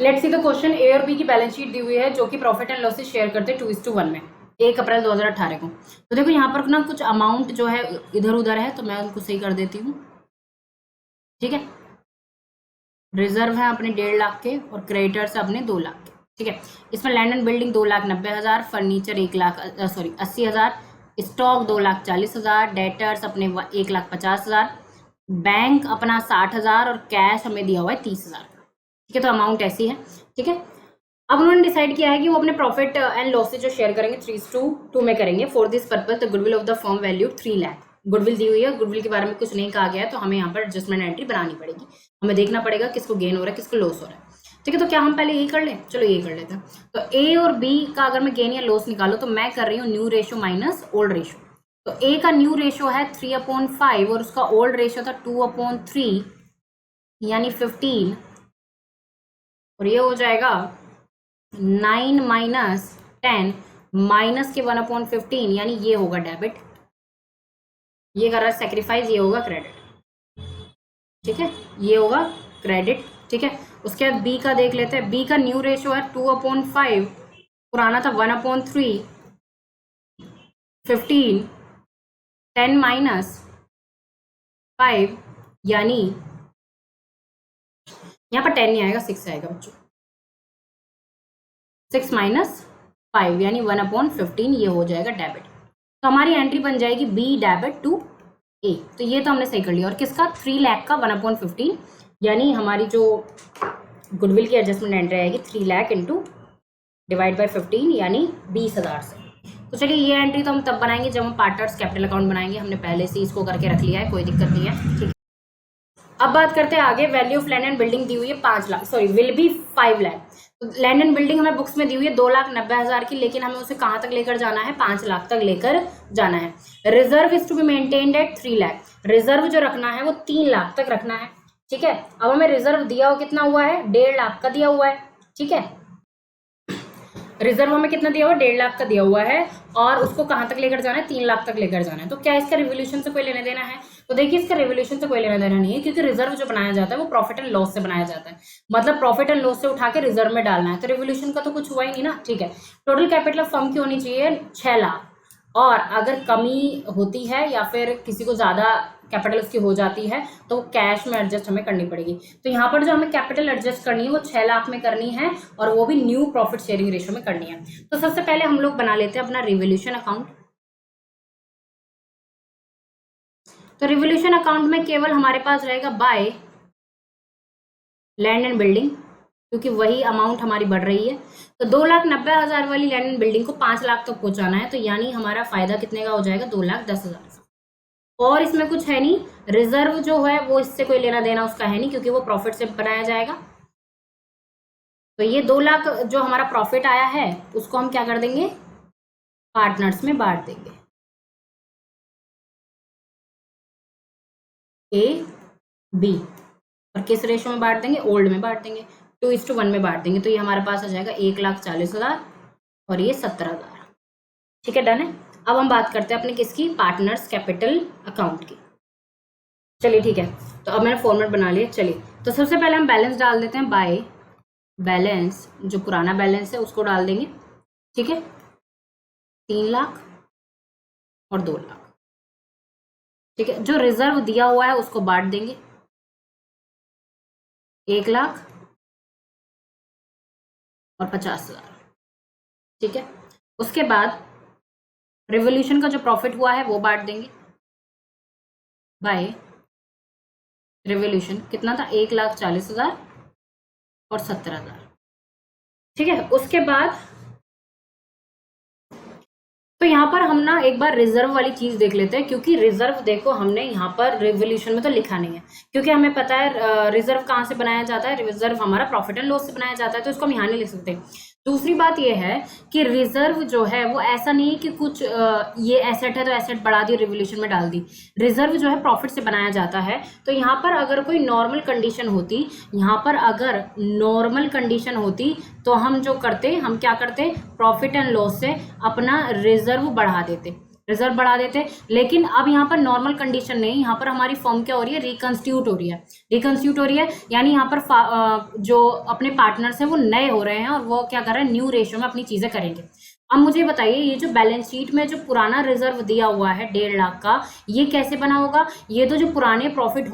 Let's see the question, ए और B की balance sheet दी हुई है जो कि प्रॉफिट एंड लॉसेस शेयर करते हैं 2:1 में 1 अप्रैल 2018 को। तो देखो यहाँ पर ना कुछ अमाउंट जो है इधर उधर है, तो मैं उनको सही कर देती हूँ। ठीक है, रिजर्व है अपने 1.5 लाख के और क्रेडिटर्स अपने 2 लाख के। ठीक है, इसमें land and building 2,90,000, furniture 80,000, stock 2,40,000, debtors अपने 1,50,000, बैंक अपना 60,000 और कैश हमें दिया हुआ है 30,000। ठीक है, तो अमाउंट ऐसी है। ठीक है, अब उन्होंने डिसाइड किया है कि वो अपने प्रॉफिट एंड लॉसेज जो शेयर करेंगे 3:2 में करेंगे। For this purpose the goodwill of the firm value 3 lakh. Goodwill दी हुई है, गुडविल के बारे में कुछ नहीं कहा गया है, तो हमें यहाँ पर एडजस्टमेंट एंट्री बनानी पड़ेगी। हमें देखना पड़ेगा किसको गेन हो रहा है किसको लॉस हो रहा है। ठीक है, तो क्या हम पहले यही कर लें? चलो यही कर लेते हैं। तो ए और बी का अगर मैं गेन या लॉस निकालो तो मैं कर रही हूँ new ratio minus old ratio. तो ए का न्यू रेशो है 3/5 और उसका ओल्ड रेशो था 2/3 यानी 15, और ये हो जाएगा 9 माइनस 10 माइनस के 1/15 यानी ये होगा डेबिट। ये कर रहा है सेक्रीफाइस, ये होगा क्रेडिट। ठीक है, ये होगा क्रेडिट। ठीक है, उसके बाद बी का देख लेते हैं। बी का न्यू रेशो है 2/5, पुराना था 1/3, 15, 10 माइनस 5 यानी यहाँ पर 10 नहीं आएगा 6 आएगा बच्चों। 6 माइनस 5 यानी 1/15, ये हो जाएगा डेबिट। तो हमारी एंट्री बन जाएगी बी डेबिट टू ए। तो ये तो हमने सही कर लिया। और किसका? 3 लाख का 1/15 यानी हमारी जो गुडविल की एडजस्टमेंट एंट्री आएगी 3 लाख इंटू डिवाइड बाई 15 यानी 20,000 से। तो चलिए ये एंट्री तो हम तब बनाएंगे जब हम पार्टनर्स कैपिटल अकाउंट बनाएंगे। हमने पहले से इसको करके रख लिया है, कोई दिक्कत नहीं है। ठीक है, अब बात करते हैं आगे। Value of land and building दी हुई है 5 lakh, sorry will be 5 lakh. तो लैंड एंड बिल्डिंग हमें बुक्स में दी हुई है 2,90,000 की, लेकिन हमें उसे कहाँ तक लेकर जाना है? 5 लाख तक लेकर जाना है। Reserve is to be maintained at 3 lakh. Reserve जो रखना है वो 3 लाख तक रखना है। ठीक है, अब हमें रिजर्व दिया हुआ कितना हुआ है? 1.5 लाख का दिया हुआ है। ठीक है, रिजर्व हमें कितना दिया हुआ? 1.5 लाख का दिया हुआ है, और उसको कहाँ तक लेकर जाना है? 3 लाख तक लेकर जाना है। तो क्या इसका रिवोल्यूशन से कोई लेना देना है? तो देखिए इसका रिवोल्यूशन से कोई लेना देना नहीं है, क्योंकि रिजर्व जो बनाया जाता है वो प्रॉफिट एंड लॉस से बनाया जाता है। मतलब प्रॉफिट एंड लॉस से उठा के रिजर्व में डालना है, तो रिवोल्यूशन का तो कुछ हुआ ही नहीं ना। ठीक है, टोटल कैपिटल ऑफ फर्म की होनी चाहिए 6 लाख, और अगर कमी होती है या फिर किसी को ज़्यादा कैपिटल उसकी हो जाती है तो कैश में एडजस्ट हमें करनी पड़ेगी। तो यहाँ पर जो हमें कैपिटल एडजस्ट करनी है वो 6 लाख में करनी है, और वो भी न्यू प्रॉफिट शेयरिंग रेशो में करनी है। तो सबसे पहले हम लोग बना लेते हैं अपना रिवोल्यूशन अकाउंट। तो रिवोल्यूशन अकाउंट में केवल हमारे पास रहेगा बाय लैंड एंड बिल्डिंग, क्योंकि वही अमाउंट हमारी बढ़ रही है। तो 2,90,000 वाली लैंड एंड बिल्डिंग को 5 लाख तक पहुंचाना है, तो यानी हमारा फायदा कितने का हो जाएगा? 2,10,000। और इसमें कुछ है नहीं, रिजर्व जो है वो इससे कोई लेना देना उसका है नहीं, क्योंकि वो प्रॉफिट से बनाया जाएगा। तो ये 2 लाख जो हमारा प्रॉफिट आया है उसको हम क्या कर देंगे? पार्टनर्स में बांट देंगे, ए बी। और किस रेशो में बांट देंगे? ओल्ड में बांट देंगे, 2:1 में बांट देंगे। तो ये हमारे पास आ जाएगा 1,40,000 और ये 17,000। ठीक है, डन है। अब हम बात करते हैं अपने किसकी? पार्टनर्स कैपिटल अकाउंट की। चलिए ठीक है, तो अब मैंने फॉर्मेट बना लिया। चलिए, तो सबसे पहले हम बैलेंस डाल देते हैं। बाय बैलेंस, जो पुराना बैलेंस है उसको डाल देंगे। ठीक है, 3 लाख और 2 लाख। ठीक है, जो रिजर्व दिया हुआ है उसको बांट देंगे, 1 लाख और 50,000। ठीक है, उसके बाद रिवोल्यूशन का जो प्रॉफिट हुआ है वो बांट देंगे बाय रिवोल्यूशन। कितना था? 1,40,000 और 17,000। ठीक है, उसके बाद तो यहाँ पर हम ना एक बार रिजर्व वाली चीज देख लेते हैं, क्योंकि रिजर्व देखो हमने यहाँ पर रिवोल्यूशन में तो लिखा नहीं है, क्योंकि हमें पता है रिजर्व कहाँ से बनाया जाता है। रिजर्व हमारा प्रॉफिट एंड लॉस से बनाया जाता है, तो इसको हम यहाँ नहीं लिख सकते। दूसरी बात यह है कि रिजर्व जो है वो ऐसा नहीं है कि कुछ ये एसेट है तो एसेट बढ़ा दी रिवोल्यूशन में डाल दी। रिजर्व जो है प्रॉफिट से बनाया जाता है। तो यहाँ पर अगर कोई नॉर्मल कंडीशन होती, यहाँ पर अगर नॉर्मल कंडीशन होती तो हम जो करते, हम क्या करते? प्रॉफिट एंड लॉस से अपना रिजर्व बढ़ा देते। रिजर्व बढ़ा देते। लेकिन अब यहाँ पर नॉर्मल कंडीशन नहीं, यहाँ पर हमारी फर्म क्या हो रही है, रिकंस्टिट्यूट हो रही है। रिकंस्टिट्यूट हो रही है यानी यहाँ पर जो अपने पार्टनर्स हैं वो नए हो रहे हैं और वो क्या कर रहे हैं, न्यू रेशियो में अपनी चीजें करेंगे। अब मुझे बताइए, ये जो बैलेंस शीट में जो पुराना रिजर्व दिया हुआ है 1.5 लाख का, ये कैसे बना होगा? ये तो जो पुराने प्रॉफिट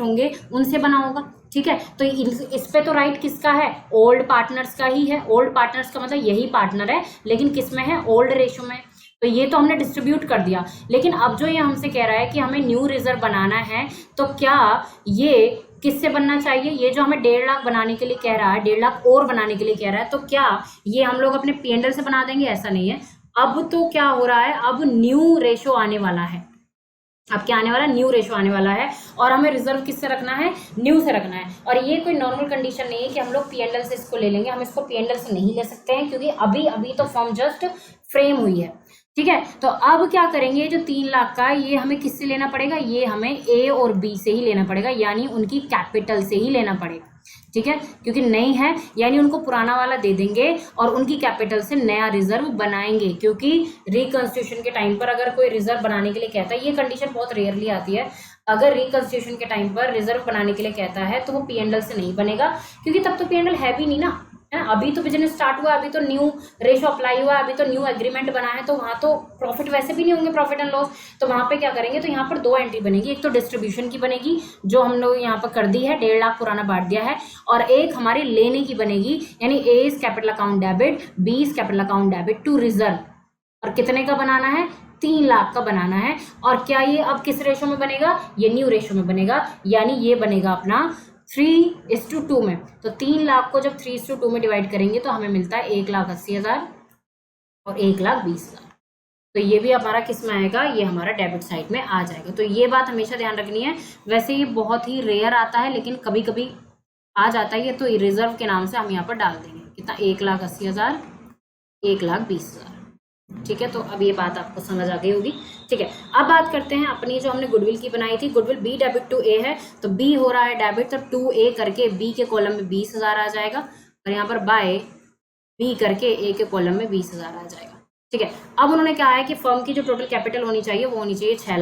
होंगे उनसे बना होगा। ठीक है, तो इस पे तो राइट किसका है, ओल्ड पार्टनर्स का ही है। ओल्ड पार्टनर्स का मतलब यही पार्टनर है, लेकिन किस में है, ओल्ड रेशियो में। तो ये तो हमने डिस्ट्रीब्यूट कर दिया। लेकिन अब जो ये हमसे कह रहा है कि हमें न्यू रिजर्व बनाना है, तो क्या ये किससे बनना चाहिए? ये जो हमें 1.5 लाख बनाने के लिए कह रहा है, 1.5 लाख और बनाने के लिए कह रहा है, तो क्या ये हम लोग अपने P&L से बना देंगे? ऐसा नहीं है। अब तो क्या हो रहा है, अब न्यू रेशो आने वाला है। अब क्या आने वाला है, न्यू रेशो आने वाला है। और हमें रिजर्व किससे रखना है, न्यू से रखना है। और ये कोई नॉर्मल कंडीशन नहीं है कि हम लोग P&L से इसको ले लेंगे। हम इसको P&L से नहीं ले सकते हैं, क्योंकि अभी तो फॉर्म जस्ट फ्रेम हुई है। ठीक है, तो अब क्या करेंगे, जो 3 लाख का, ये हमें किससे लेना पड़ेगा, ये हमें A और B से ही लेना पड़ेगा, यानी उनकी कैपिटल से ही लेना पड़ेगा। ठीक है, क्योंकि नहीं है यानी उनको पुराना वाला दे देंगे और उनकी कैपिटल से नया रिजर्व बनाएंगे। क्योंकि रिकंस्टिट्यूशन के टाइम पर अगर कोई रिजर्व बनाने के लिए कहता है, ये कंडीशन बहुत रेयरली आती है, अगर रिकंस्टिट्यूशन के टाइम पर रिजर्व बनाने के लिए कहता है तो वो P&L से नहीं बनेगा, क्योंकि तब तो P&L है भी नहीं ना, है ना। अभी तो बिजनेस स्टार्ट हुआ, अभी तो न्यू रेशो अप्लाई हुआ, अभी तो न्यू एग्रीमेंट बना है, तो वहाँ तो प्रॉफिट वैसे भी नहीं होंगे, प्रॉफिट एंड लॉस। तो वहाँ पे क्या करेंगे, तो यहाँ पर 2 एंट्री बनेगी। एक तो डिस्ट्रीब्यूशन की बनेगी, जो हम लोग यहाँ पर कर दी है, 1.5 लाख पुराना बांट दिया है, और एक हमारी लेने की बनेगी, यानी A is capital account debit, B is capital account debit to reserve. और कितने का बनाना है, 3 लाख का बनाना है। और क्या ये अब किस रेशो में बनेगा, ये न्यू रेशो में बनेगा, यानी ये बनेगा अपना 3:2 में। तो 3 लाख को जब 3:2 में डिवाइड करेंगे तो हमें मिलता है 1,80,000 और 1,20,000। तो ये भी हमारा किस में आएगा, ये हमारा डेबिट साइड में आ जाएगा। तो ये बात हमेशा ध्यान रखनी है। वैसे ये बहुत ही रेयर आता है, लेकिन कभी कभी आ जाता है, तो रिजर्व के नाम से हम यहाँ पर डाल देंगे कितना, 1,80,000, 1,20,000। ठीक है, तो अब ये बात आपको समझ आ गई होगी। ठीक है, अब बात करते हैं अपनी जो हमने गुडविल की बनाई थी। Goodwill B debit to A है, तो B हो रहा है डेबिट, तो 2A करके B के कॉलम में 20,000 आ जाएगा, और यहाँ पर बाय B करके A के कॉलम में 20,000 आ जाएगा। ठीक है, अब उन्होंने कहा है कि फर्म की जो टोटल कैपिटल होनी चाहिए वो होनी चाहिए 6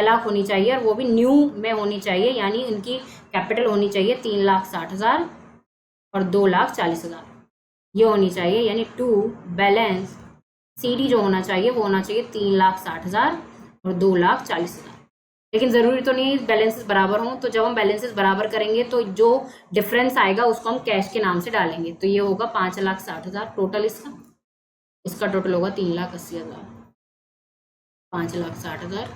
लाख होनी चाहिए, और वो भी न्यू में होनी चाहिए, यानी उनकी कैपिटल होनी चाहिए 3,60,000 और 2,40,000 ये होनी चाहिए, यानी टू बैलेंस CD जो होना चाहिए वो होना चाहिए 3,60,000 और 2,40,000। लेकिन ज़रूरी तो नहीं है बैलेंसेस बराबर हों, तो जब हम बैलेंसेस बराबर करेंगे तो जो डिफरेंस आएगा उसको हम कैश के नाम से डालेंगे। तो ये होगा 5,60,000 टोटल, इसका टोटल होगा 3,80,000, 5,60,000,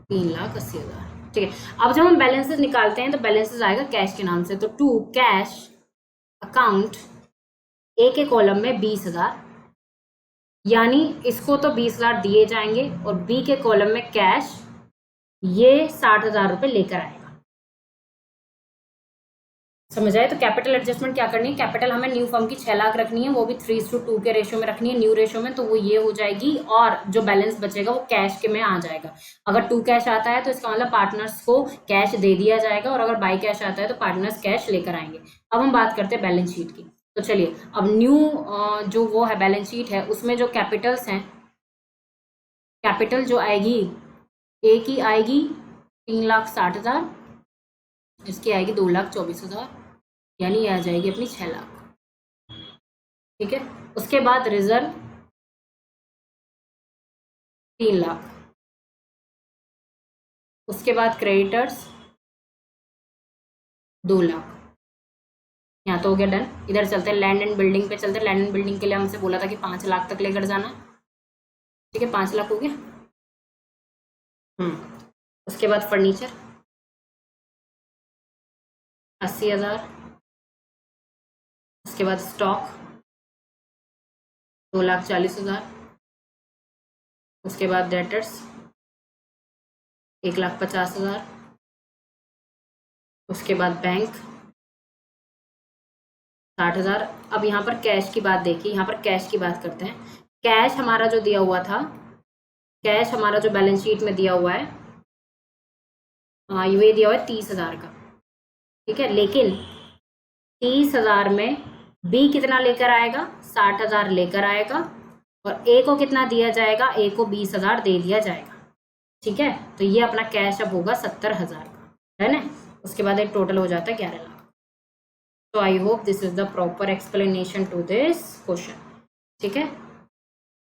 3,80,000। ठीक है, अब जब हम बैलेंसेस निकालते हैं तो बैलेंसेस आएगा कैश के नाम से, तो टू कैश अकाउंट A के कॉलम में 20,000, यानी इसको तो 20,000 दिए जाएंगे, और B के कॉलम में कैश ये 60,000 रुपये लेकर आएगा। समझ आए? तो कैपिटल एडजस्टमेंट क्या करनी है, कैपिटल हमें न्यू फर्म की 6 लाख रखनी है, वो भी 3:2 के रेशियो में रखनी है न्यू रेशियो में, तो वो ये हो जाएगी, और जो बैलेंस बचेगा वो कैश के में आ जाएगा। अगर 2 कैश आता है तो इसका मतलब पार्टनर्स को कैश दे दिया जाएगा, और अगर बाई कैश आता है तो पार्टनर्स कैश लेकर आएंगे। अब हम बात करते हैं बैलेंस शीट की। तो चलिए, अब न्यू जो वो है बैलेंस शीट है, उसमें जो कैपिटल्स हैं, कैपिटल जो आएगी A की आएगी 3,60,000, इसकी आएगी 2,24,000, यानी ये आ जाएगी अपनी 6 लाख। ठीक है, उसके बाद रिजर्व 3 लाख, उसके बाद क्रेडिटर्स 2 लाख। यहाँ तो हो गया डन। इधर चलते हैं लैंड एंड बिल्डिंग पे, चलते हैं। लैंड एंड बिल्डिंग के लिए हमसे बोला था कि 5 लाख तक लेकर जाना। ठीक है, 5 लाख हो गया। उसके बाद फर्नीचर 80,000, उसके बाद स्टॉक 2,40,000, उसके बाद डेटर्स 1,50,000, उसके बाद बैंक 60,000। अब यहाँ पर कैश की बात देखिए, यहाँ पर कैश की बात करते हैं। कैश हमारा जो दिया हुआ था, कैश हमारा जो बैलेंस शीट में दिया हुआ है, ये दिया हुआ है 30,000 का। ठीक है, लेकिन 30,000 में B कितना लेकर आएगा, 60,000 लेकर आएगा, और ए को कितना दिया जाएगा, ए को 20,000 दे दिया जाएगा। ठीक है, तो ये अपना कैश अब होगा 70,000 का, है ना। उसके बाद एक टोटल हो जाता है 11 लाख। तो I hope this is the proper explanation to this question. ठीक है।